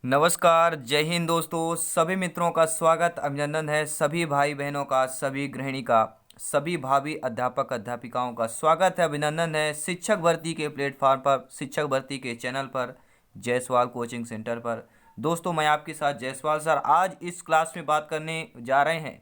नमस्कार, जय हिंद दोस्तों। सभी मित्रों का स्वागत अभिनंदन है। सभी भाई बहनों का, सभी गृहिणी का, सभी भावी अध्यापक अध्यापिकाओं का स्वागत है, अभिनंदन है शिक्षक भर्ती के प्लेटफॉर्म पर, शिक्षक भर्ती के चैनल पर, जायसवाल कोचिंग सेंटर पर। दोस्तों, मैं आपके साथ जायसवाल सर। आज इस क्लास में बात करने जा रहे हैं।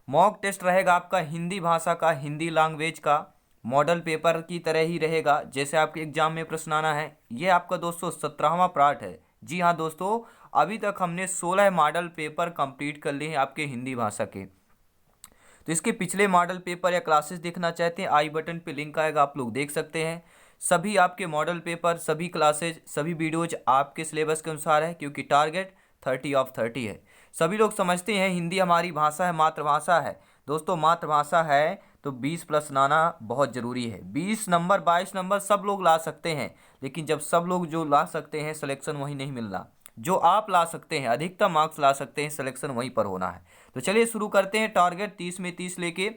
मॉक टेस्ट रहेगा आपका हिंदी भाषा का, हिंदी लैंग्वेज का। मॉडल पेपर की तरह ही रहेगा जैसे आपके एग्जाम में प्रश्न आना है। ये आपका दोस्तों 17वां पार्ट है। जी हाँ दोस्तों, अभी तक हमने 16 मॉडल पेपर कंप्लीट कर लिए हैं आपके हिंदी भाषा के। तो इसके पिछले मॉडल पेपर या क्लासेस देखना चाहते हैं, आई बटन पे लिंक आएगा, आप लोग देख सकते हैं। सभी आपके मॉडल पेपर, सभी क्लासेज, सभी वीडियोज आपके सिलेबस के अनुसार है, क्योंकि टारगेट 30/30 है। सभी लोग समझते हैं हिंदी हमारी भाषा है, मातृभाषा है। दोस्तों, मातृभाषा है तो 20+ लाना बहुत ज़रूरी है। 20 नंबर 22 नंबर सब लोग ला सकते हैं, लेकिन जब सब लोग जो ला सकते हैं सिलेक्शन वहीं नहीं मिलना। जो आप ला सकते हैं, अधिकतम मार्क्स ला सकते हैं, सिलेक्शन वहीं पर होना है। तो चलिए शुरू करते हैं। टारगेट 30 में 30 लेके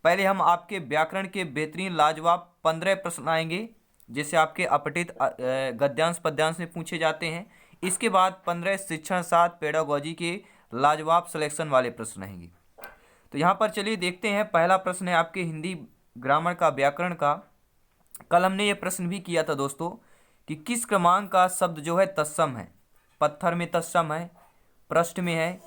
पहले हम आपके व्याकरण के बेहतरीन लाजवाब 15 प्रश्न आएंगे, जैसे आपके अपठित गद्यांश पद्यांश में पूछे जाते हैं। इसके बाद 15 शिक्षण साथ पेडागोजी के लाजवाब सिलेक्शन वाले प्रश्न रहेंगे। तो यहाँ पर चलिए देखते हैं। पहला प्रश्न है आपके हिंदी ग्रामर का, व्याकरण का। कल हमने ये प्रश्न भी किया था दोस्तों कि किस क्रमांक का शब्द जो है तत्सम है। पत्थर में तत्सम है, पृष्ठ में है,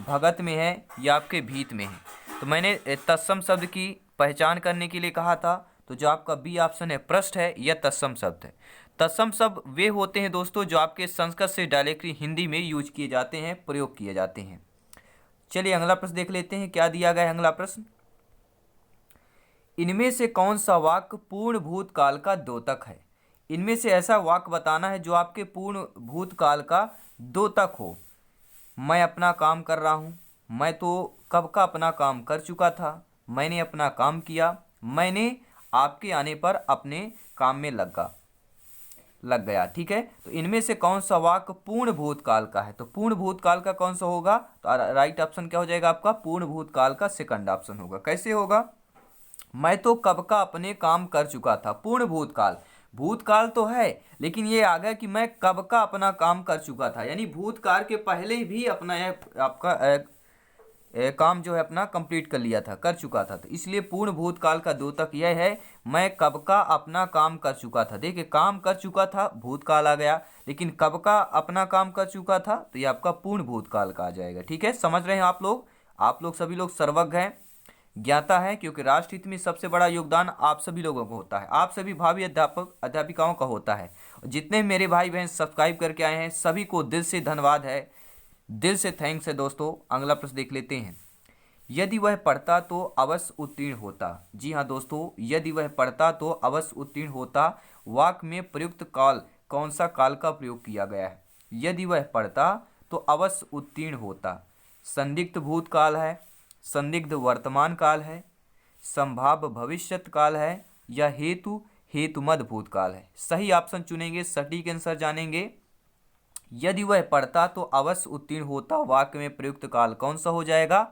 भगत में है या आपके भीत में है। तो मैंने तत्सम शब्द की पहचान करने के लिए कहा था। तो जो आपका बी ऑप्शन है, पृष्ठ है, यह तत्सम शब्द है। तत्सम शब्द वे होते हैं दोस्तों जो आपके संस्कृत से डायरेक्टली हिंदी में यूज किए जाते हैं, प्रयोग किए जाते हैं। चलिए अगला प्रश्न देख लेते हैं, क्या दिया गया है अगला प्रश्न। इनमें से कौन सा वाक्य पूर्ण भूतकाल का द्योतक है। इनमें से ऐसा वाक्य बताना है जो आपके पूर्ण भूतकाल का द्योतक हो। मैं अपना काम कर रहा हूँ, मैं तो कब का अपना काम कर चुका था, मैंने अपना काम किया, मैंने आपके आने पर अपने काम में लग गया। ठीक है, तो इनमें से कौन सा वाक्य पूर्ण भूतकाल का है। तो पूर्ण भूतकाल का कौन सा होगा, तो राइट ऑप्शन क्या हो जाएगा आपका, पूर्ण भूतकाल का सेकंड ऑप्शन होगा। कैसे होगा, मैं तो कब का अपने काम कर चुका था। पूर्ण भूतकाल, भूतकाल तो है लेकिन ये आ गया कि मैं कब का अपना काम कर चुका था, यानी भूतकाल के पहले भी अपना आपका काम जो है अपना कंप्लीट कर लिया था, कर चुका था। तो इसलिए पूर्ण भूतकाल का द्योतक यह है, मैं कब का अपना काम कर चुका था। देखिए, काम कर चुका था भूतकाल आ गया, लेकिन कब का अपना काम कर चुका था तो ये आपका पूर्ण भूतकाल का आ जाएगा। ठीक है, समझ रहे हैं आप लोग। आप लोग सभी लोग सर्वज्ञ हैं, ज्ञाता है, क्योंकि राष्ट्र हित में सबसे बड़ा योगदान आप सभी लोगों को होता है, आप सभी भावी अध्यापक अध्यापिकाओं का होता है। जितने मेरे भाई बहन सब्सक्राइब करके आए हैं सभी को दिल से धन्यवाद है, दिल से थैंक्स है दोस्तों। अगला प्रश्न देख लेते हैं। यदि वह पढ़ता तो अवश्य उत्तीर्ण होता। जी हाँ दोस्तों, यदि वह पढ़ता तो अवश्य उत्तीर्ण होता। वाक्य में प्रयुक्त काल कौन सा काल का प्रयोग किया गया है। यदि वह पढ़ता तो अवश्य उत्तीर्ण होता। संदिग्ध भूतकाल है, संदिग्ध वर्तमान काल है, संभाव्य भविष्यत काल है या हेतुमद भूतकाल है। सही ऑप्शन चुनेंगे, सटीक आंसर जानेंगे। यदि वह पढ़ता तो अवश्य उत्तीर्ण होता, वाक्य में प्रयुक्त काल कौन सा हो जाएगा।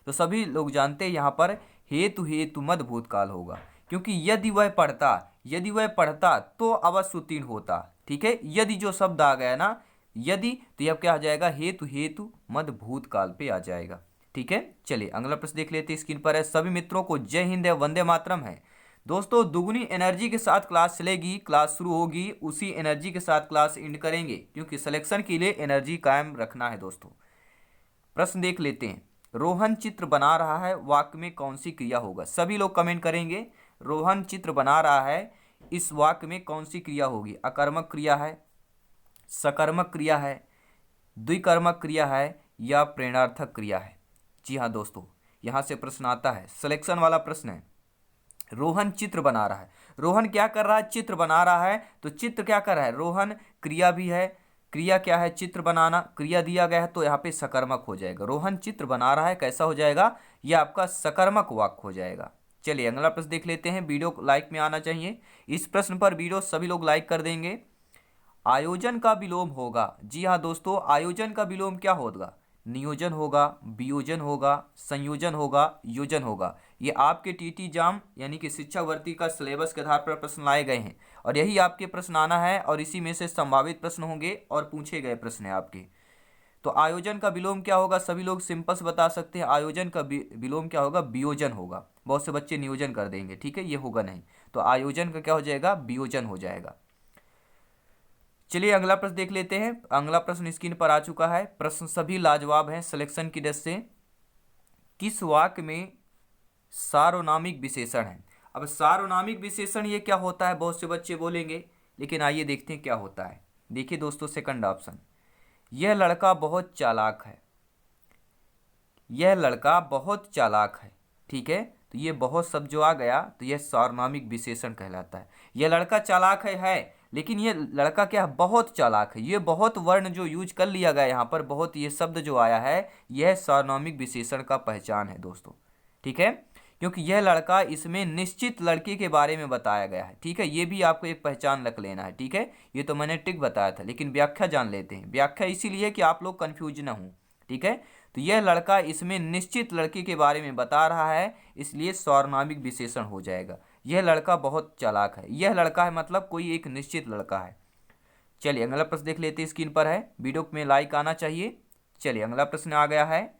तो सभी लोग जानते हैं यहाँ पर हेतुमद भूतकाल होगा, क्योंकि यदि वह पढ़ता तो अवश्य उत्तीर्ण होता। ठीक है, यदि जो शब्द आ गया ना, यदि, तो यह क्या आ जाएगा, हेतुमद भूतकाल पे आ जाएगा। ठीक है, चलिए अगला प्रश्न देख लेते हैं। स्क्रीन पर है। सभी मित्रों को जय हिंद है, वंदे मातरम है। दोस्तों, दुगनी एनर्जी के साथ क्लास चलेगी, क्लास शुरू होगी, उसी एनर्जी के साथ क्लास एंड करेंगे, क्योंकि सिलेक्शन के लिए एनर्जी कायम रखना है दोस्तों। प्रश्न देख लेते हैं। रोहन चित्र बना रहा है, वाक्य में कौन सी क्रिया होगा। सभी लोग कमेंट करेंगे। रोहन चित्र बना रहा है, इस वाक्य में कौन सी क्रिया होगी। अकर्मक क्रिया है, सकर्मक क्रिया है, द्विकर्मक क्रिया है या प्रेरणार्थक क्रिया है। जी हाँ दोस्तों, यहाँ से प्रश्न आता है, सिलेक्शन वाला प्रश्न है। रोहन चित्र बना रहा है, रोहन क्या कर रहा है, चित्र बना रहा है। तो चित्र क्या कर रहा है, रोहन क्रिया भी है, क्रिया क्या है, चित्र बनाना, क्रिया दिया गया है तो यहाँ पे सकर्मक हो जाएगा। रोहन चित्र बना रहा है कैसा हो जाएगा, यह आपका सकर्मक वाक्य हो जाएगा। चलिए अगला प्रश्न देख लेते हैं। वीडियो लाइक में आना चाहिए, इस प्रश्न पर वीडियो सभी लोग लाइक कर देंगे। आयोजन का विलोम होगा। जी हाँ दोस्तों, आयोजन का विलोम क्या होगा, नियोजन होगा, वियोजन होगा, संयोजन होगा, योजन होगा। ये आपके टीटी जाम यानी कि शिक्षक भर्ती का सिलेबस के आधार पर प्रश्न लाए गए हैं और यही आपके प्रश्न आना है और इसी में से संभावित प्रश्न होंगे और पूछे गए प्रश्न हैं आपके। तो आयोजन का विलोम क्या होगा? सभी लोग सिंपल से बता सकते हैं। आयोजन का विलोम क्या होगा? वियोजन होगा। बहुत से बच्चे नियोजन कर देंगे, ठीक है, ये होगा नहीं। तो आयोजन का क्या हो जाएगा? वियोजन हो जाएगा। चलिए अगला प्रश्न देख लेते हैं। अगला प्रश्न स्क्रीन पर आ चुका है। प्रश्न सभी लाजवाब हैं सिलेक्शन की दृष्टि से। किस वाक्य में सार्वनामिक विशेषण है? अब सार्वनामिक विशेषण ये क्या होता है? बहुत से बच्चे बोलेंगे, लेकिन आइए देखते हैं क्या होता है। देखिए दोस्तों, सेकंड ऑप्शन, यह लड़का बहुत चालाक है। यह लड़का बहुत चालाक है, ठीक है। तो ये बहुत शब्द जो आ गया तो यह सार्वनामिक विशेषण कहलाता है। यह लड़का चालाक है, लेकिन ये लड़का क्या है? बहुत चालाक है। ये बहुत वर्ण जो यूज कर लिया गया यहाँ पर, बहुत ये शब्द जो आया है, यह सार्वनामिक विशेषण का पहचान है दोस्तों, ठीक है। क्योंकि यह लड़का, इसमें निश्चित लड़के के बारे में बताया गया है, ठीक है। ये भी आपको एक पहचान रख लेना है, ठीक है। ये तो मैंने टिक बताया था, लेकिन व्याख्या जान लेते हैं। व्याख्या इसीलिए कि आप लोग कंफ्यूज ना हो, ठीक है। तो यह लड़का इसमें निश्चित लड़के के बारे में बता रहा है, इसलिए सार्वनामिक विशेषण हो जाएगा। यह लड़का बहुत चालाक है। यह लड़का है मतलब कोई एक निश्चित लड़का है। चलिए अगला प्रश्न देख लेते हैं, स्क्रीन पर है। वीडियो में लाइक आना चाहिए। चलिए अगला प्रश्न आ गया है।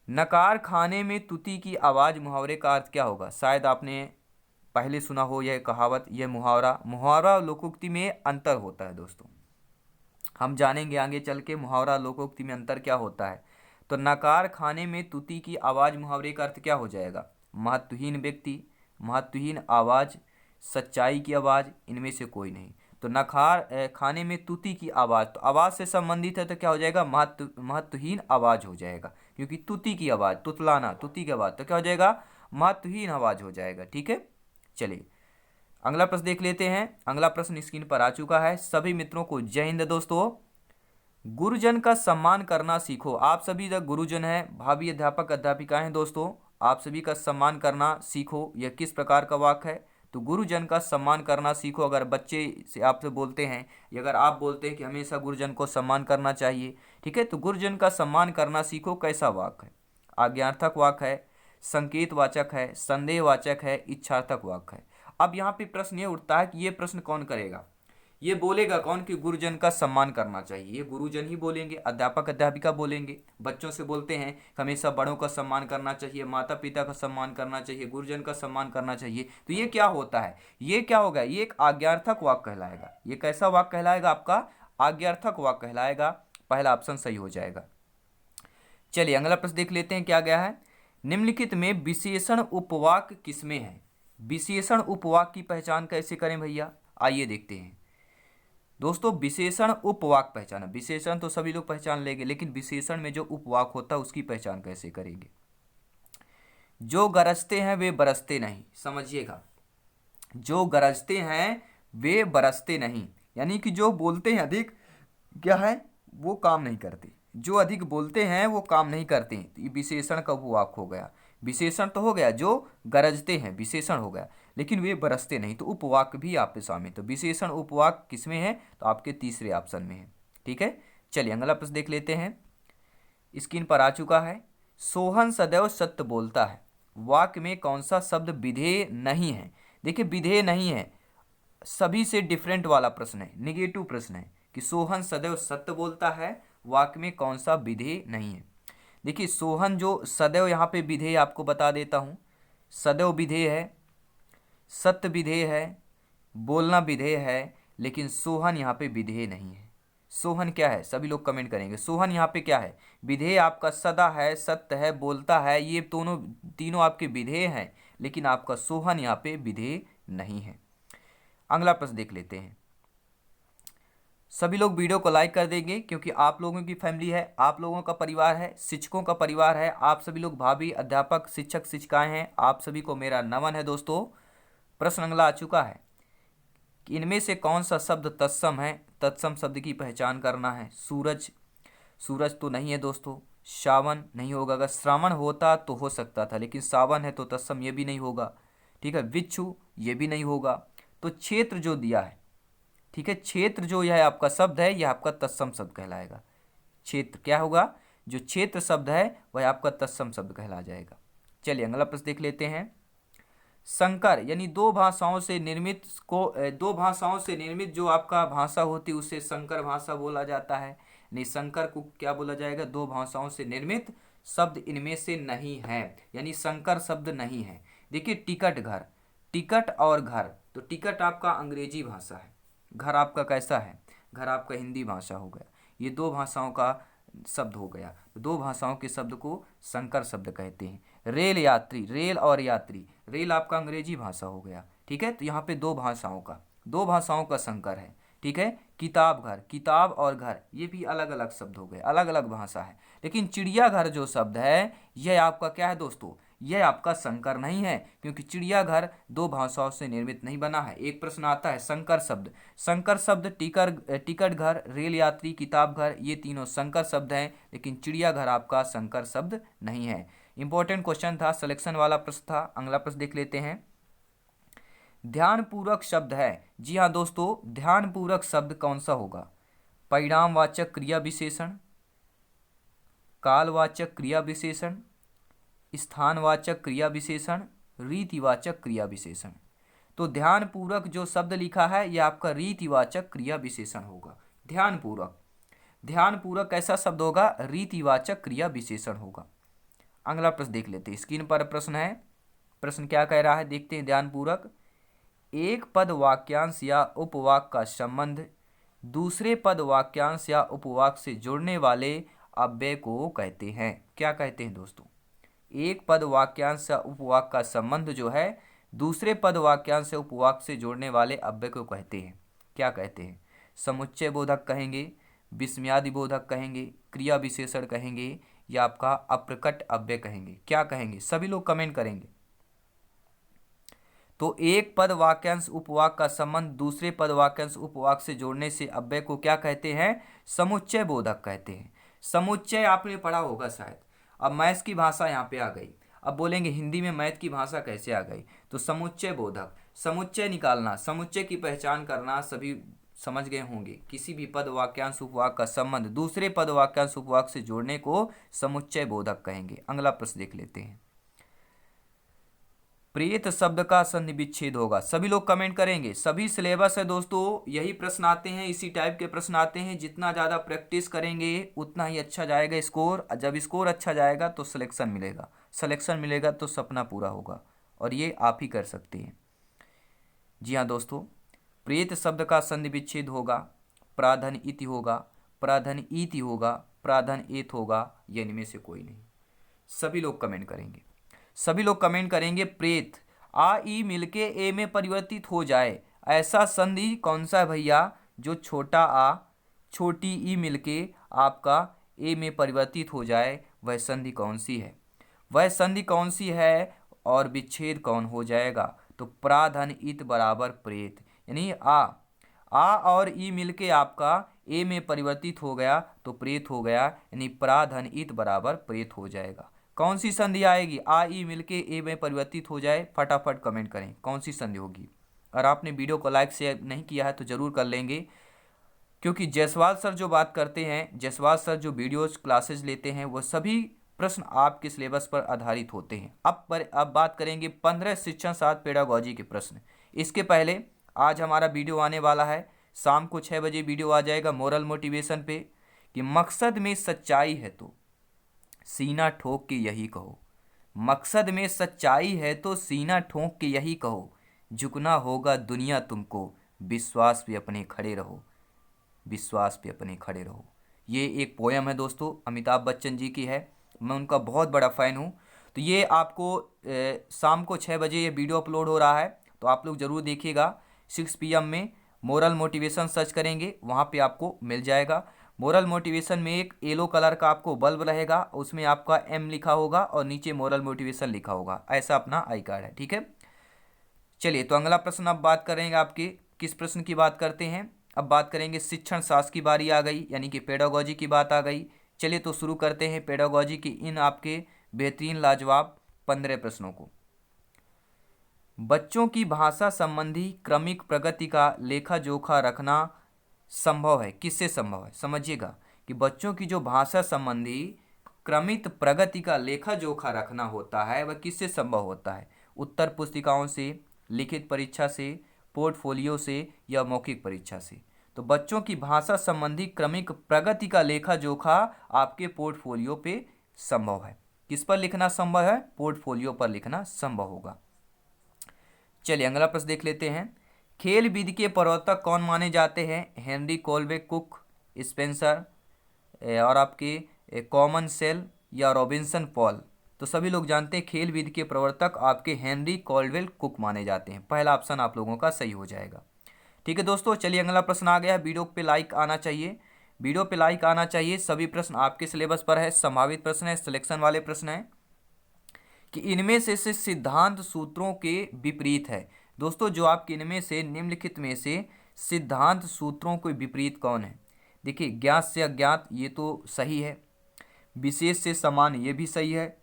नकार खाने में तुती की आवाज़ मुहावरे का अर्थ क्या होगा? शायद आपने पहले सुना हो यह कहावत, यह मुहावरा। मुहावरा और लोकोक्ति में अंतर होता है दोस्तों, हम जानेंगे आगे चल के मुहावरा लोकोक्ति में अंतर क्या होता है। तो नकार खाने में तुती की आवाज़ मुहावरे का अर्थ क्या हो जाएगा? महत्वहीन व्यक्ति, महत्वहीन आवाज़, सच्चाई की आवाज़, इनमें से कोई नहीं। तो नकार खाने में तुती की आवाज़, तो आवाज़ से संबंधित है तो क्या हो जाएगा? महत्वहीन आवाज़ हो जाएगा, क्योंकि तुती की आवाज़, तुतलाना, तुती की आवाज़, तो क्या हो जाएगा? महत्वहीन आवाज़ हो जाएगा, ठीक है। चलिए अगला प्रश्न देख लेते हैं। अगला प्रश्न स्क्रीन पर आ चुका है। सभी मित्रों को जय हिंद दोस्तों। गुरुजन का सम्मान करना सीखो। आप सभी जब गुरुजन हैं, भावी अध्यापक अध्यापिकाएं हैं दोस्तों, आप सभी का सम्मान करना सीखो। यह किस प्रकार का वाक्य है? तो गुरुजन का सम्मान करना सीखो। अगर बच्चे से आपसे बोलते हैं, या अगर आप बोलते हैं कि हमेशा गुरुजन को सम्मान करना चाहिए, ठीक है, तो गुरुजन का सम्मान करना सीखो कैसा वाक्य है? आज्ञार्थक वाक्य है, संकेतवाचक है, संदेहवाचक है, इच्छार्थक वाक्य है। अब यहाँ पे प्रश्न ये उठता है कि ये प्रश्न कौन करेगा? ये बोलेगा कौन कि गुरुजन का सम्मान करना चाहिए? ये गुरुजन ही बोलेंगे, अध्यापक अध्यापिका बोलेंगे। बच्चों से बोलते हैं कि हमेशा बड़ों का सम्मान करना चाहिए, माता पिता का सम्मान करना चाहिए, गुरुजन का सम्मान करना चाहिए। तो ये क्या होता है? ये क्या होगा? ये एक आज्ञार्थक वाक्य कहलाएगा। ये कैसा वाक्य कहलाएगा? आपका आज्ञार्थक वाक्य कहलाएगा। पहला ऑप्शन सही हो जाएगा। चलिए अगला प्रश्न देख लेते हैं क्या गया है। निम्नलिखित में विशेषण उपवाक्य किसमें है? विशेषण उपवाक्य की पहचान कैसे करें भैया? आइए देखते हैं दोस्तों। विशेषण उपवाक्य पहचाना, विशेषण तो सभी लोग पहचान लेंगे, लेकिन विशेषण में जो उपवाक्य होता है उसकी पहचान कैसे करेंगे? जो गरजते हैं वे बरसते नहीं, समझिएगा। जो गरजते हैं वे बरसते नहीं, यानी कि जो बोलते हैं अधिक, क्या है, वो काम नहीं करते। जो अधिक बोलते हैं वो काम नहीं करते। तो ये विशेषण का उपवाक्य हो गया। विशेषण तो हो गया जो गरजते हैं, विशेषण हो गया, लेकिन वे बरसते नहीं, तो उपवाक्य भी आपके सामने। तो विशेषण उपवाक्य किसमें है? तो आपके तीसरे ऑप्शन में है, ठीक है। चलिए अगला प्रश्न देख लेते हैं, स्क्रीन पर आ चुका है। सोहन सदैव सत्य बोलता है। वाक्य में कौन सा शब्द विधेय नहीं है? देखिए विधेय नहीं है, सभी से डिफरेंट वाला प्रश्न है, निगेटिव प्रश्न है कि सोहन सदैव सत्य बोलता है, वाक्य में कौन सा विधेय नहीं है। देखिए सोहन जो सदैव, यहाँ पे विधेय आपको बता देता हूँ। सदैव विधेय है, सत्य विधेय है, बोलना विधेय है, लेकिन सोहन यहाँ पे विधेय नहीं है। सोहन क्या है? सभी लोग कमेंट करेंगे। सोहन यहाँ पे क्या है? विधेय आपका सदा है, सत्य है, बोलता है, ये दोनों तीनों आपके विधेय हैं, लेकिन आपका सोहन यहाँ पे विधेय नहीं है। अगला प्रश्न देख लेते हैं। सभी लोग वीडियो को लाइक कर देंगे, क्योंकि आप लोगों की फैमिली है, आप लोगों का परिवार है, शिक्षकों का परिवार है। आप सभी लोग भावी अध्यापक, शिक्षक, शिक्षिकाएं हैं, आप सभी को मेरा नमन है दोस्तों। प्रश्न अगला आ चुका है कि इनमें से कौन सा शब्द तत्सम है? तत्सम शब्द की पहचान करना है। सूरज, सूरज तो नहीं है दोस्तों। श्रावण नहीं होगा, अगर श्रावण होता तो हो सकता था, लेकिन सावन है तो तत्सम ये भी नहीं होगा, ठीक है। विच्छु ये भी नहीं होगा। तो क्षेत्र जो दिया है, ठीक है, क्षेत्र जो यह आपका शब्द है, यह आपका तत्सम शब्द कहलाएगा। क्षेत्र क्या होगा? जो क्षेत्र शब्द है वह आपका तत्सम शब्द कहला जाएगा। चलिए अगला प्रश्न देख लेते हैं। संकर यानी दो भाषाओं से निर्मित दो भाषाओं से निर्मित जो आपका भाषा होती है उसे संकर भाषा बोला जाता है। यानी संकर को क्या बोला जाएगा? दो भाषाओं से निर्मित शब्द इनमें से नहीं है, यानी संकर शब्द नहीं है। देखिए टिकट घर, टिकट और घर, तो टिकट आपका अंग्रेजी भाषा है, घर आपका कैसा है? घर आपका हिंदी भाषा हो गया। ये दो भाषाओं का शब्द हो गया, तो दो भाषाओं के शब्द को संकर शब्द कहते हैं। रेल यात्री, रेल और यात्री, रेल आपका अंग्रेजी भाषा हो गया, ठीक है। तो यहाँ पे दो भाषाओं का संकर है, ठीक है। किताब घर, किताब और घर, ये भी अलग अलग शब्द हो गए, अलग अलग भाषा है। लेकिन चिड़ियाघर जो शब्द है यह आपका क्या है दोस्तों? यह आपका संकर नहीं है, क्योंकि चिड़ियाघर दो भाषाओं से निर्मित नहीं बना है। एक प्रश्न आता है संकर शब्द, संकर शब्द टिकट घर, रेल यात्री, किताब घर, ये तीनों संकर शब्द हैं, लेकिन चिड़ियाघर आपका संकर शब्द नहीं है। इंपॉर्टेंट क्वेश्चन था, सिलेक्शन वाला प्रश्न था। अगला प्रश्न देख लेते हैं। ध्यानपूर्वक शब्द है, जी हाँ दोस्तों, ध्यानपूर्वक शब्द कौन सा होगा? परिणामवाचक क्रिया विशेषण, कालवाचक क्रिया विशेषण, स्थानवाचक क्रिया विशेषण, रीतिवाचक क्रिया विशेषण। तो ध्यानपूर्वक जो शब्द लिखा है यह आपका रीतिवाचक क्रिया विशेषण होगा। ध्यानपूर्वक, ध्यानपूर्वक कैसा शब्द होगा? रीतिवाचक क्रिया विशेषण होगा। अगला प्रश्न देख लेते हैं, स्क्रीन पर प्रश्न है। प्रश्न क्या कह रहा है देखते हैं ध्यानपूर्वक। एक पद वाक्यांश या उपवाक का संबंध दूसरे पद वाक्यांश या उपवाक से जुड़ने वाले अव्यय को कहते हैं। क्या कहते हैं दोस्तों? एक पद वाक्यांश या उपवाक का संबंध जो है दूसरे पद वाक्यांश या उपवाक से जोड़ने वाले अव्यय को कहते हैं। क्या कहते हैं? समुच्चय बोधक कहेंगे, विस्मयादि बोधक कहेंगे, क्रिया विशेषण कहेंगे, या आपका अप्रकट अव्यय कहेंगे। क्या कहेंगे? सभी लोग कमेंट करेंगे। तो एक पद वाक्यांश उपवाक का संबंध दूसरे पद वाक्यांश उपवाक से जोड़ने से अव्यय को क्या कहते हैं? समुच्चय बोधक कहते हैं। समुच्चय आपने पढ़ा होगा शायद। अब मैथ्स की भाषा यहाँ पे आ गई। अब बोलेंगे हिंदी में मैथ की भाषा कैसे आ गई? तो समुच्चय बोधक, समुच्चय निकालना, समुच्चय की पहचान करना सभी समझ गए होंगे। किसी भी पद वाक्यांश उपवाक का संबंध दूसरे पद वाक्यांश उपवाक से जोड़ने को समुच्चय बोधक कहेंगे। अगला प्रश्न देख लेते हैं। प्रेत शब्द का संधि विच्छेद होगा। सभी लोग कमेंट करेंगे। सभी सिलेबस है दोस्तों, यही प्रश्न आते हैं, इसी टाइप के प्रश्न आते हैं। जितना ज़्यादा प्रैक्टिस करेंगे उतना ही अच्छा जाएगा स्कोर। जब स्कोर अच्छा जाएगा तो सिलेक्शन मिलेगा, सिलेक्शन मिलेगा तो सपना पूरा होगा, और ये आप ही कर सकते हैं। जी हाँ दोस्तों, प्रेत शब्द का संधि विच्छेद होगा। प्राधन इति होगा, प्राधन इति होगा, प्राधन एत होगा, या इनमें से कोई नहीं। सभी लोग कमेंट करेंगे, सभी लोग कमेंट करेंगे। प्रेत आ ई मिलके ए में परिवर्तित हो जाए, ऐसा संधि कौन सा है भैया? जो छोटा आ छोटी ई मिलके आपका ए में परिवर्तित हो जाए, वह संधि कौन सी है? वह संधि कौन सी है और विच्छेद कौन हो जाएगा? तो प्राधन इत बराबर प्रेत, यानी आ और ई मिलके आपका ए में परिवर्तित हो गया तो प्रेत हो गया, यानी प्राधन इत बराबर प्रेत हो जाएगा। कौन सी संधि आएगी? आ ई मिलके ए में परिवर्तित हो जाए। फटाफट कमेंट करें कौन सी संधि होगी। और आपने वीडियो को लाइक शेयर नहीं किया है तो जरूर कर लेंगे, क्योंकि जायसवाल सर जो बात करते हैं, जायसवाल सर जो वीडियोज क्लासेज लेते हैं, वो सभी प्रश्न आपके सिलेबस पर आधारित होते हैं। अब बात करेंगे 15 शिक्षण शास्त्र पेडागोजी के प्रश्न। इसके पहले आज हमारा वीडियो आने वाला है, शाम को 6 बजे वीडियो आ जाएगा मोरल मोटिवेशन पे, कि मकसद में सच्चाई है तो सीना ठोक के यही कहो। मकसद में सच्चाई है तो सीना ठोक के यही कहो, झुकना होगा दुनिया तुमको, विश्वास पे अपने खड़े रहो, विश्वास पे अपने खड़े रहो। ये एक पोयम है दोस्तों, अमिताभ बच्चन जी की है, मैं उनका बहुत बड़ा फ़ैन हूँ। तो ये आपको शाम को 6 बजे ये वीडियो अपलोड हो रहा है, तो आप लोग ज़रूर देखिएगा। 6 PM में मोरल मोटिवेशन सर्च करेंगे, वहाँ पे आपको मिल जाएगा। मोरल मोटिवेशन में एक येलो कलर का आपको बल्ब रहेगा, उसमें आपका M लिखा होगा और नीचे मोरल मोटिवेशन लिखा होगा, ऐसा अपना आई कार्ड है, ठीक है। चलिए तो अगला प्रश्न अब बात करेंगे आपके, किस प्रश्न की बात करते हैं? अब बात करेंगे शिक्षण शास्त्र की बारी आ गई, यानी कि पेडागोजी की बात आ गई। चलिए तो शुरू करते हैं पेडागोजी की इन आपके बेहतरीन लाजवाब 15 प्रश्नों को। बच्चों की भाषा संबंधी क्रमिक प्रगति का लेखा जोखा रखना संभव है, किससे संभव है? समझिएगा कि बच्चों की जो भाषा संबंधी क्रमित प्रगति का लेखा जोखा रखना होता है वह किससे संभव होता है? उत्तर पुस्तिकाओं से, लिखित परीक्षा से, पोर्टफोलियो से या मौखिक परीक्षा से। तो बच्चों की भाषा संबंधी क्रमिक प्रगति का लेखा जोखा आपके पोर्टफोलियो पे संभव है। किस पर लिखना संभव है? पोर्टफोलियो पर लिखना संभव होगा। चलिए अगला प्रश्न देख लेते हैं। खेल विधि के प्रवर्तक कौन माने जाते हैं? हेनरी कोलवे कुक, स्पेंसर और आपके कॉमन सेल या रॉबिन्सन पॉल। तो सभी लोग जानते हैं खेल विधि के प्रवर्तक आपके हेनरी कोलवेल कुक माने जाते हैं। पहला ऑप्शन आप लोगों का सही हो जाएगा। ठीक है दोस्तों, चलिए अगला प्रश्न आ गया। वीडियो पे लाइक आना चाहिए, वीडियो पे लाइक आना चाहिए। सभी प्रश्न आपके सिलेबस पर है, संभावित प्रश्न है, सिलेक्शन वाले प्रश्न है कि इनमें से सिद्धांत सूत्रों के विपरीत है। दोस्तों जो आपके इनमें से निम्नलिखित में से सिद्धांत सूत्रों के विपरीत कौन है? देखिए, ज्ञात से अज्ञात ये तो सही है, विशेष से समान ये भी सही है,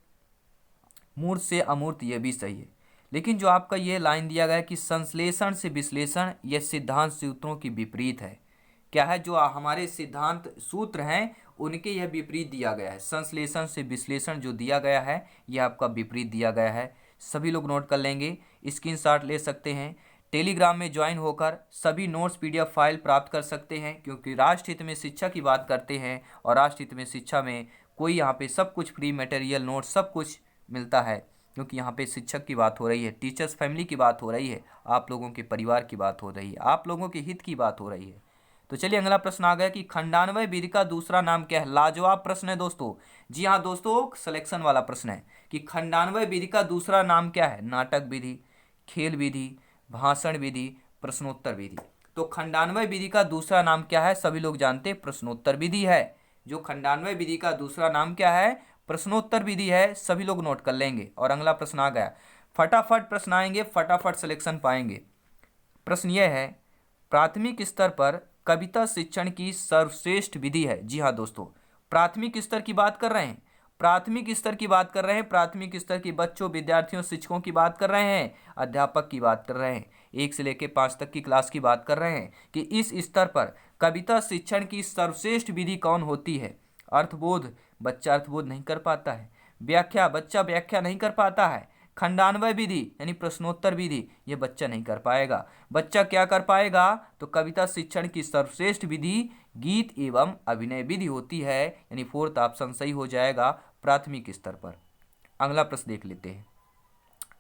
मूर्त से अमूर्त ये भी सही है। लेकिन जो आपका ये लाइन दिया गया है कि संश्लेषण से विश्लेषण यह सिद्धांत सूत्रों की विपरीत है, क्या है? जो हमारे सिद्धांत सूत्र हैं उनके यह विपरीत दिया गया है। संश्लेषण से विश्लेषण जो दिया गया है यह आपका विपरीत दिया गया है। सभी लोग नोट कर लेंगे, स्क्रीनशॉट ले सकते हैं। टेलीग्राम में ज्वाइन होकर सभी नोट्स पीडीएफ फाइल प्राप्त कर सकते हैं, क्योंकि राष्ट्रहित में शिक्षा की बात करते हैं और राष्ट्रहित में शिक्षा में कोई यहाँ पे सब कुछ फ्री मटेरियल नोट सब कुछ मिलता है, क्योंकि यहाँ पे शिक्षक की बात हो रही है, टीचर्स फैमिली की बात हो रही है, आप लोगों के परिवार की बात हो रही है, आप लोगों के हित की बात हो रही है। तो चलिए अगला प्रश्न आ गया कि खंडान्वय विधि का दूसरा नाम क्या है? लाजवाब प्रश्न है दोस्तों। जी हाँ दोस्तों, सिलेक्शन वाला प्रश्न है कि खंडान्वय विधि का दूसरा नाम क्या है? नाटक विधि, खेल विधि, भाषण विधि, प्रश्नोत्तर विधि। तो खंडान्वय विधि का दूसरा नाम क्या है? सभी लोग जानते हैं प्रश्नोत्तर विधि है। जो खंडान्वय विधि का दूसरा नाम क्या है? प्रश्नोत्तर विधि है। सभी लोग नोट कर लेंगे। और अगला प्रश्न आ गया, फटाफट प्रश्न आएंगे, फटाफट सिलेक्शन पाएंगे। प्रश्न यह है, प्राथमिक स्तर पर कविता शिक्षण की सर्वश्रेष्ठ विधि है। जी हाँ दोस्तों, प्राथमिक स्तर की बात कर रहे हैं, प्राथमिक स्तर की बात कर रहे हैं, प्राथमिक स्तर के बच्चों, विद्यार्थियों, शिक्षकों की बात कर रहे हैं, अध्यापक की बात कर रहे हैं, 1 से लेकर 5 तक की क्लास की बात कर रहे हैं कि इस स्तर पर कविता शिक्षण की सर्वश्रेष्ठ विधि कौन होती है? अर्थबोध, बच्चा अर्थबोध नहीं कर पाता है। व्याख्या, बच्चा व्याख्या नहीं कर पाता है। खंडान्वय विधि यानी प्रश्नोत्तर विधि, ये बच्चा नहीं कर पाएगा। बच्चा क्या कर पाएगा? तो कविता शिक्षण की सर्वश्रेष्ठ विधि गीत एवं अभिनय विधि होती है, यानी 4th ऑप्शन सही हो जाएगा प्राथमिक स्तर पर। अगला प्रश्न देख लेते हैं,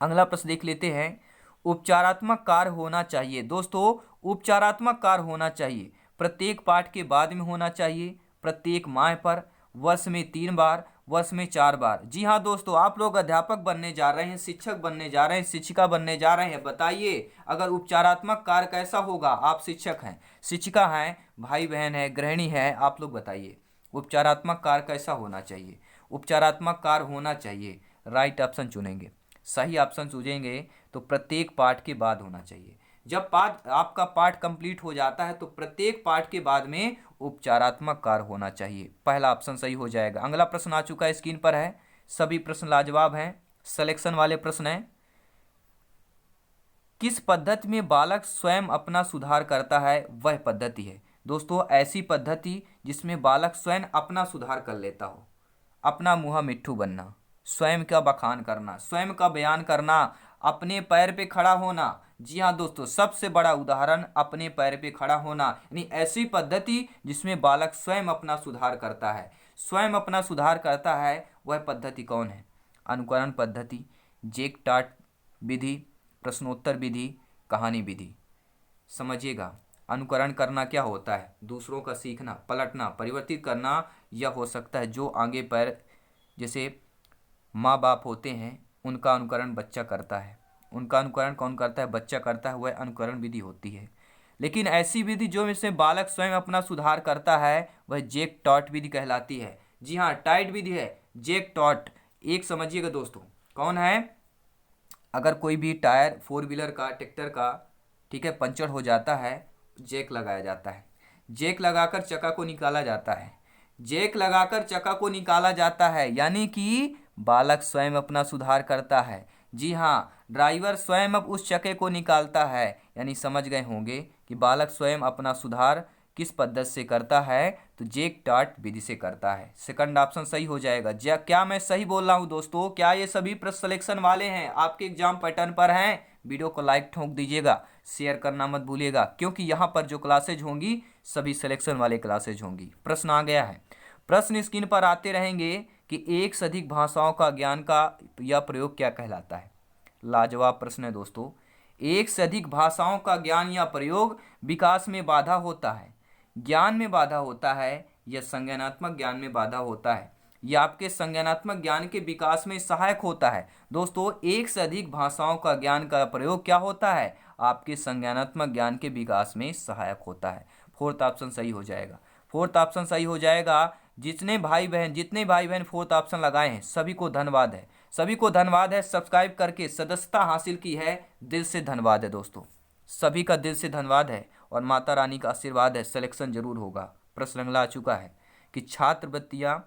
अगला प्रश्न देख लेते हैं। उपचारात्मक कार्य होना चाहिए। दोस्तों उपचारात्मक कार्य होना चाहिए, प्रत्येक पाठ के बाद में होना चाहिए, प्रत्येक माह पर, वर्ष में 3 बार, वर्ष में 4 बार। जी हाँ दोस्तों, आप लोग अध्यापक बनने जा रहे हैं, शिक्षक बनने जा रहे हैं, शिक्षिका बनने जा रहे हैं। बताइए अगर उपचारात्मक कार्य कैसा होगा? आप शिक्षक हैं, शिक्षिका हैं, भाई बहन है, गृहिणी है, आप लोग बताइए उपचारात्मक कार्य कैसा होना चाहिए? उपचारात्मक कार्य होना चाहिए, राइट ऑप्शन चुनेंगे, सही ऑप्शन चुनेंगे तो प्रत्येक पाठ के बाद होना चाहिए। जब पाठ आपका पाठ कंप्लीट हो जाता है तो प्रत्येक पाठ के बाद में उपचारात्मक कार्य होना चाहिए। पहला ऑप्शन सही हो जाएगा। अगला प्रश्न आ चुका है, स्क्रीन पर है, सभी प्रश्न लाजवाब हैं, सिलेक्शन वाले प्रश्न हैं। किस पद्धति में बालक स्वयं अपना सुधार करता है? वह पद्धति है दोस्तों ऐसी पद्धति जिसमें बालक स्वयं अपना सुधार कर लेता हो। अपना मुँह मिट्ठू बनना, स्वयं का बखान करना, स्वयं का बयान करना, अपने पैर पे खड़ा होना। जी हाँ दोस्तों, सबसे बड़ा उदाहरण अपने पैर पे खड़ा होना, यानी ऐसी पद्धति जिसमें बालक स्वयं अपना सुधार करता है, स्वयं अपना सुधार करता है, वह पद्धति कौन है? अनुकरण पद्धति, जेक टाट विधि, प्रश्नोत्तर विधि, कहानी विधि। समझिएगा, अनुकरण करना क्या होता है? दूसरों का सीखना, पलटना, परिवर्तित करना। यह हो सकता है जो आगे पैर, जैसे माँ बाप होते हैं उनका अनुकरण बच्चा करता है, उनका अनुकरण कौन करता है? बच्चा करता है, वह अनुकरण विधि होती है। लेकिन ऐसी विधि जो इसमें बालक स्वयं अपना सुधार करता है वह जेक टॉट विधि कहलाती है। जी हाँ, टाइट विधि है, जेक टॉट। एक समझिएगा दोस्तों, कौन है? अगर कोई भी टायर 4 व्हीलर का, ट्रैक्टर का, ठीक है, पंचर हो जाता है, जेक लगाया जाता है, जेक लगाकर चक्का को निकाला जाता है, जेक लगाकर चक्का को निकाला जाता है, यानी कि बालक स्वयं अपना सुधार करता है। जी हाँ, ड्राइवर स्वयं अब उस चक्के को निकालता है, यानी समझ गए होंगे कि बालक स्वयं अपना सुधार किस पद्धति से करता है? तो जैक टार्ट विधि से करता है। सेकंड ऑप्शन सही हो जाएगा। क्या मैं सही बोल रहा हूँ दोस्तों? क्या ये सभी प्रश्न सिलेक्शन वाले हैं, आपके एग्जाम पैटर्न पर हैं? वीडियो को लाइक ठोक दीजिएगा, शेयर करना मत भूलिएगा, क्योंकि यहाँ पर जो क्लासेज होंगी सभी सिलेक्शन वाले क्लासेज होंगी। प्रश्न आ गया है। प्रश्न स्क्रीन पर आते रहेंगे कि एक से अधिक भाषाओं का ज्ञान का यह प्रयोग क्या कहलाता है? लाजवाब प्रश्न है दोस्तों। एक से अधिक भाषाओं का ज्ञान या प्रयोग विकास में बाधा होता है, ज्ञान में बाधा होता है, या संज्ञानात्मक ज्ञान में बाधा होता है, यह आपके संज्ञानात्मक ज्ञान के विकास में सहायक होता है। दोस्तों, एक से अधिक भाषाओं का ज्ञान का प्रयोग क्या होता है? आपके संज्ञानात्मक ज्ञान के विकास में सहायक होता है। फोर्थ ऑप्शन सही हो जाएगा। फोर्थ ऑप्शन सही हो जाएगा। जितने भाई बहन फोर्थ ऑप्शन लगाए हैं सभी को धन्यवाद है, सभी को धन्यवाद है। सब्सक्राइब करके सदस्यता हासिल की है, दिल से धन्यवाद है दोस्तों, सभी का दिल से धन्यवाद है, और माता रानी का आशीर्वाद है, सिलेक्शन जरूर होगा। प्रश्न अगला आ चुका है कि छात्रवृत्तियां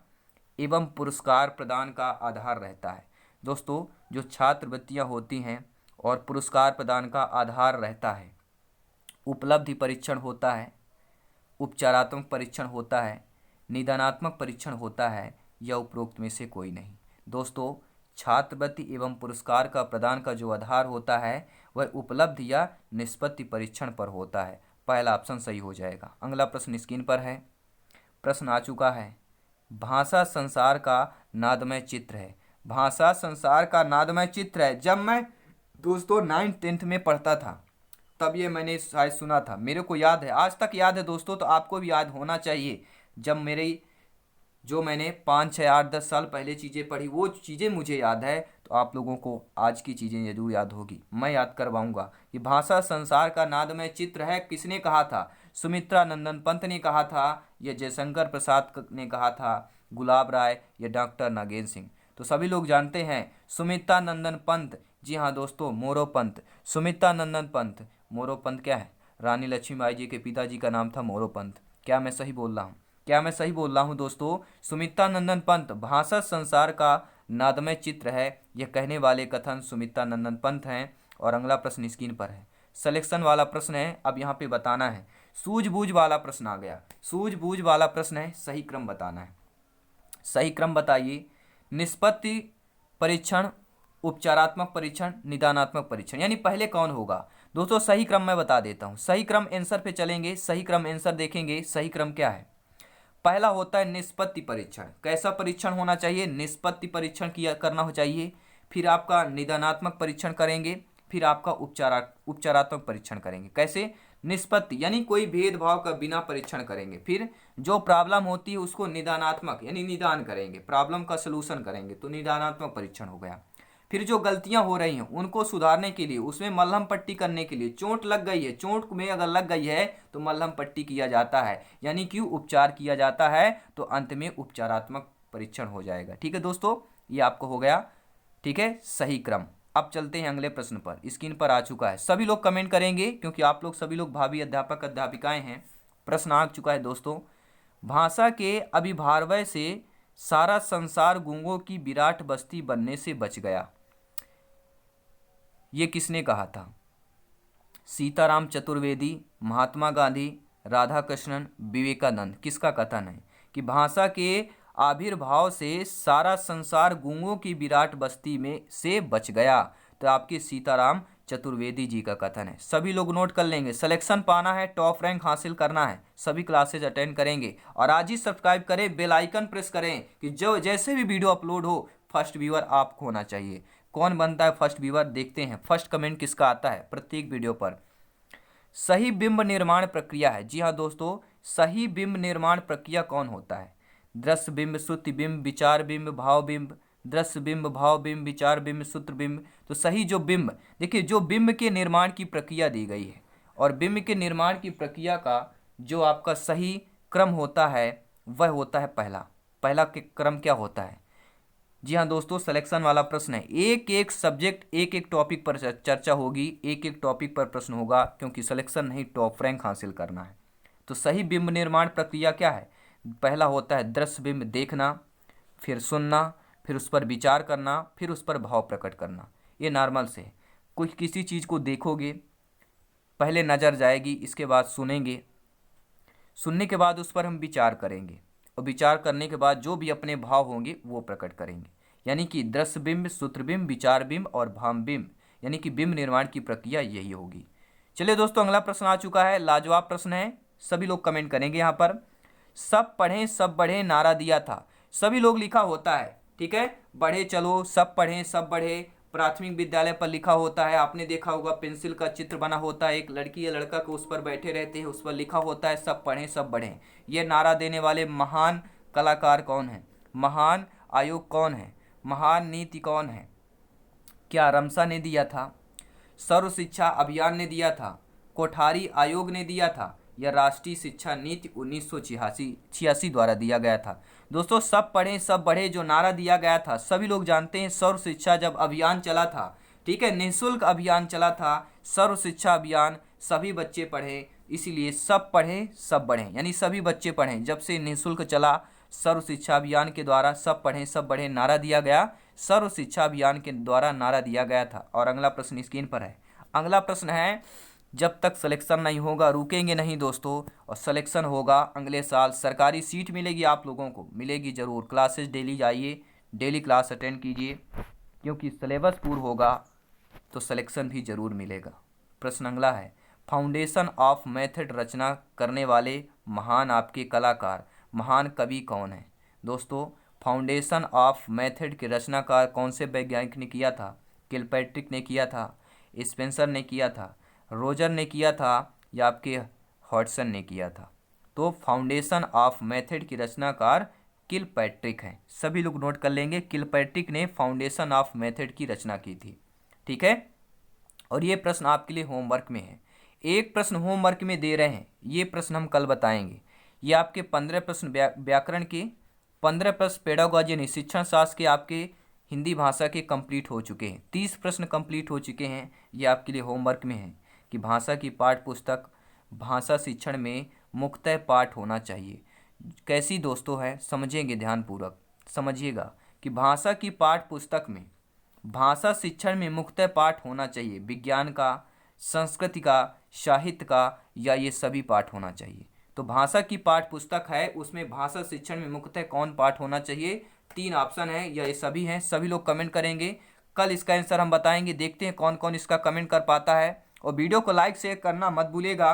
एवं पुरस्कार प्रदान का आधार रहता है। दोस्तों, जो छात्रवृत्तियां होती हैं और पुरस्कार प्रदान का आधार रहता है, उपलब्धि परीक्षण होता है, उपचारात्मक परीक्षण होता है, निदानात्मक परीक्षण होता है, या उपरोक्त में से कोई नहीं। दोस्तों, छात्रवृत्ति एवं पुरस्कार का प्रदान का जो आधार होता है वह उपलब्धि या निष्पत्ति परीक्षण पर होता है। पहला ऑप्शन सही हो जाएगा। अगला प्रश्न स्क्रीन पर है। प्रश्न आ चुका है, भाषा संसार का नादमय चित्र है। भाषा संसार का नादमय चित्र है। जब मैं दोस्तों 9th-10th में पढ़ता था तब ये मैंने शायद सुना था, मेरे को याद है, आज तक याद है दोस्तों, तो आपको भी याद होना चाहिए। जब मैंने 5, 6, 8, 10 साल पहले चीज़ें पढ़ी, वो चीज़ें मुझे याद है, तो आप लोगों को आज की चीज़ें जरूर याद होगी। मैं याद करवाऊंगा। ये भाषा संसार का नादमय चित्र है, किसने कहा था? सुमित्रा नंदन पंत ने कहा था, या जयशंकर प्रसाद ने कहा था, गुलाब राय, या डॉक्टर नागेंद्र सिंह? तो सभी लोग जानते हैं सुमित्रा नंदन पंत। जी हाँ दोस्तों, मोरोपंत। सुमित्रा नंदन पंत, मोरोपंत क्या है? रानी लक्ष्मीबाई जी के पिताजी का नाम था मोरोपंत। क्या मैं सही बोल रहा हूँ? क्या मैं सही बोल रहा हूँ दोस्तों? सुमित्रा नंदन पंत भाषा संसार का नादमय चित्र है, यह कहने वाले कथन सुमित्रा नंदन पंत हैं। और अगला प्रश्न स्क्रीन पर है, सिलेक्शन वाला प्रश्न है। अब यहाँ पे बताना है, सूझबूझ वाला प्रश्न आ गया। सूझबूझ वाला प्रश्न है, सही क्रम बताना है। सही क्रम बताइए। निष्पत्ति परीक्षण, उपचारात्मक परीक्षण, निदानात्मक परीक्षण, यानी पहले कौन होगा? दोस्तों, सही क्रम मैं बता देता हूँ। सही क्रम आंसर पे चलेंगे, सही क्रम आंसर देखेंगे। सही क्रम क्या है? पहला होता है निष्पत्ति परीक्षण। कैसा परीक्षण होना चाहिए? निष्पत्ति परीक्षण किया करना हो चाहिए। फिर आपका निदानात्मक परीक्षण करेंगे, फिर आपका उपचारात्मक परीक्षण करेंगे। कैसे? निष्पत्ति यानी कोई भेदभाव का बिना परीक्षण करेंगे। फिर जो प्रॉब्लम होती है उसको निदानात्मक यानी निदान करेंगे, प्रॉब्लम का सलूशन करेंगे, तो निदानात्मक परीक्षण हो गया। फिर जो गलतियां हो रही हैं उनको सुधारने के लिए, उसमें मलहम पट्टी करने के लिए, चोट लग गई है, चोट में अगर लग गई है तो मलहम पट्टी किया जाता है, यानी कि उपचार किया जाता है, तो अंत में उपचारात्मक परीक्षण हो जाएगा। ठीक है दोस्तों, ये आपको हो गया। ठीक है, सही क्रम। अब चलते हैं अगले प्रश्न पर। स्क्रीन पर आ चुका है, सभी लोग कमेंट करेंगे क्योंकि आप लोग सभी लोग भावी अध्यापक अध्यापिकाएं हैं। प्रश्न आ चुका है दोस्तों, भाषा के अभिभावय से सारा संसार गूंगों की विराट बस्ती बनने से बच गया, ये किसने कहा था? सीताराम चतुर्वेदी, महात्मा गांधी, राधा कृष्णन, विवेकानंद? किसका कथन है कि भाषा के आविर्भाव से सारा संसार गूंगों की विराट बस्ती में से बच गया? तो आपके सीताराम चतुर्वेदी जी का कथन है। सभी लोग नोट कर लेंगे। सिलेक्शन पाना है, टॉप रैंक हासिल करना है, सभी क्लासेज अटेंड करेंगे, और आज ही सब्सक्राइब करें, बेल आइकन प्रेस करें कि जो जैसे भी वीडियो अपलोड हो फर्स्ट व्यूअर आपको होना चाहिए। कौन बनता है फर्स्ट व्यूअर? देखते हैं फर्स्ट कमेंट किसका आता है प्रत्येक वीडियो पर। सही बिंब निर्माण प्रक्रिया है। जी हाँ दोस्तों, सही बिंब निर्माण प्रक्रिया कौन होता है? दृश्य बिंब, श्रुति बिंब, विचार बिंब, भाव बिंब। दृश्य बिंब, भाव बिंब, विचार बिंब, सूत्र बिंब। तो सही जो बिंब, देखिए जो बिंब के निर्माण की प्रक्रिया दी गई है, और बिंब के निर्माण की प्रक्रिया का जो आपका सही क्रम होता है वह होता है पहला। पहला क्रम क्या होता है? जी हाँ दोस्तों, सिलेक्शन वाला प्रश्न है। एक एक सब्जेक्ट, एक एक टॉपिक पर चर्चा होगी, एक एक टॉपिक पर प्रश्न होगा, क्योंकि सिलेक्शन नहीं टॉप रैंक हासिल करना है। तो सही बिंब निर्माण प्रक्रिया क्या है? पहला होता है दृश्य बिंब, देखना, फिर सुनना, फिर उस पर विचार करना, फिर उस पर भाव प्रकट करना। ये नॉर्मल से कुछ किसी चीज़ को देखोगे, पहले नज़र जाएगी, इसके बाद सुनेंगे, सुनने के बाद उस पर हम विचार करेंगे और विचार करने के बाद जो भी अपने भाव होंगे वो प्रकट करेंगे। यानी कि दृश्य बिंब, सूत्रबिंब, विचार बिंब और भाव बिंब, यानी कि बिंब निर्माण की प्रक्रिया यही होगी। चलिए दोस्तों, अगला प्रश्न आ चुका है, लाजवाब प्रश्न है, सभी लोग कमेंट करेंगे यहाँ पर। सब पढ़ें सब बढ़े नारा दिया था, सभी लोग लिखा होता है, ठीक है, बढ़े चलो, सब पढ़ें सब बढ़े, प्राथमिक विद्यालय पर लिखा होता है। आपने देखा होगा पेंसिल का चित्र बना होता है, एक लड़की या लड़का को उस पर बैठे रहते हैं, उस पर लिखा होता है सब पढ़ें सब बढ़ें। ये नारा देने वाले महान कलाकार कौन है, महान आयोग कौन है, महान नीति कौन है? क्या रमसा ने दिया था, सर्व शिक्षा अभियान ने दिया था, कोठारी आयोग ने दिया था, या राष्ट्रीय शिक्षा नीति 1986 द्वारा दिया गया था? दोस्तों, सब पढ़ें सब बढ़े जो नारा दिया गया था, सभी लोग जानते हैं, सर्व शिक्षा जब अभियान चला था, ठीक है, निःशुल्क अभियान चला था, सर्व शिक्षा अभियान, सभी बच्चे पढ़ें, इसीलिए सब पढ़ें सब बढ़ें, यानी सभी बच्चे पढ़ें। जब से निःशुल्क चला सर्व शिक्षा अभियान के द्वारा सब पढ़ें सब बढ़ें नारा दिया गया, सर्व शिक्षा अभियान के द्वारा नारा दिया गया था। और अगला प्रश्न स्क्रीन पर है, अगला प्रश्न है, जब तक सिलेक्शन नहीं होगा रुकेंगे नहीं दोस्तों, और सिलेक्शन होगा अगले साल, सरकारी सीट मिलेगी आप लोगों को, मिलेगी ज़रूर। क्लासेस डेली जाइए, डेली क्लास अटेंड कीजिए, क्योंकि सिलेबस पूर्ण होगा तो सिलेक्शन भी ज़रूर मिलेगा। प्रश्न अगला है, फाउंडेशन ऑफ मेथड रचना करने वाले महान आपके कलाकार, महान कवि कौन है? दोस्तों, फाउंडेशन ऑफ मेथड के रचनाकार कौन से वैज्ञानिक ने किया था? किलपैट्रिक ने किया था, स्पेंसर ने किया था, रोजर ने किया था, या आपके हॉटसन ने किया था? तो फाउंडेशन ऑफ मेथड की रचनाकार किलपैट्रिक हैं, सभी लोग नोट कर लेंगे, किलपैट्रिक ने फाउंडेशन ऑफ मेथड की रचना की थी, ठीक है। और ये प्रश्न आपके लिए होमवर्क में है, एक प्रश्न होमवर्क में दे रहे हैं, ये प्रश्न हम कल बताएंगे। ये आपके 15 प्रश्न व्याकरण के, 15 प्रश्न पेडागॉजी यानी शिक्षण शास्त्र के आपके हिंदी भाषा के कंप्लीट हो चुके हैं, 30 प्रश्न कंप्लीट हो चुके हैं। ये आपके लिए होमवर्क में है कि भाषा की पाठ्य पुस्तक भाषा शिक्षण में मुख्यतः पाठ होना चाहिए। कैसी दोस्तों है, समझेंगे ध्यानपूर्वक, समझिएगा कि भाषा की पाठ्य पुस्तक में भाषा शिक्षण में मुख्यतः पाठ होना चाहिए, विज्ञान का, संस्कृति का, साहित्य का, या ये सभी पाठ होना चाहिए। तो भाषा की पाठ्य पुस्तक है, उसमें भाषा शिक्षण में मुख्यतः कौन पाठ होना चाहिए? 3 ऑप्शन है, या ये सभी हैं, सभी लोग कमेंट करेंगे, कल इसका आंसर हम बताएंगे, देखते हैं कौन कौन इसका कमेंट कर पाता है। और वीडियो को लाइक शेयर करना मत भूलिएगा,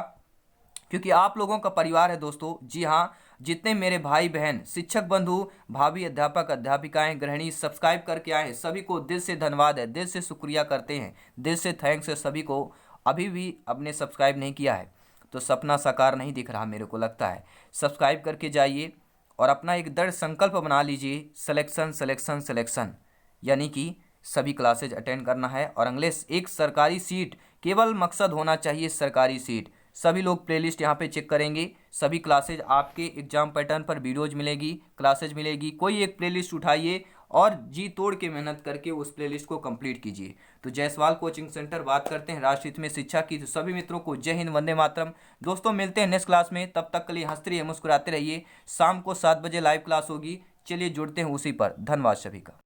क्योंकि आप लोगों का परिवार है दोस्तों। जी हाँ, जितने मेरे भाई बहन, शिक्षक बंधु, भाभी, अध्यापक अध्यापिकाएं, गृहिणी सब्सक्राइब करके आए हैं, सभी को दिल से धन्यवाद है, दिल से शुक्रिया करते हैं, दिल से थैंक्स है सभी को। अभी भी आपने सब्सक्राइब नहीं किया है तो सपना साकार नहीं दिख रहा, मेरे को लगता है। सब्सक्राइब करके जाइए और अपना एक दृढ़ संकल्प बना लीजिए, सिलेक्शन सिलेक्शन सिलेक्शन, यानी कि सभी क्लासेज अटेंड करना है। और अगले एक सरकारी सीट, केवल मकसद होना चाहिए सरकारी सीट। सभी लोग प्लेलिस्ट यहाँ पे चेक करेंगे, सभी क्लासेज आपके एग्जाम पैटर्न पर वीडियोज मिलेगी, क्लासेज मिलेगी, कोई एक प्लेलिस्ट उठाइए और जी तोड़ के मेहनत करके उस प्लेलिस्ट को कंप्लीट कीजिए। तो जायसवाल कोचिंग सेंटर बात करते हैं राष्ट्रहित में शिक्षा की। तो सभी मित्रों को जय हिंद, वंदे मातरम। दोस्तों, मिलते हैं नेक्स्ट क्लास में, तब तक के लिए हंसते रहिए, मुस्कुराते रहिए। शाम को 7 बजे लाइव क्लास होगी, चलिए जुड़ते हैं उसी पर। धन्यवाद सभी का।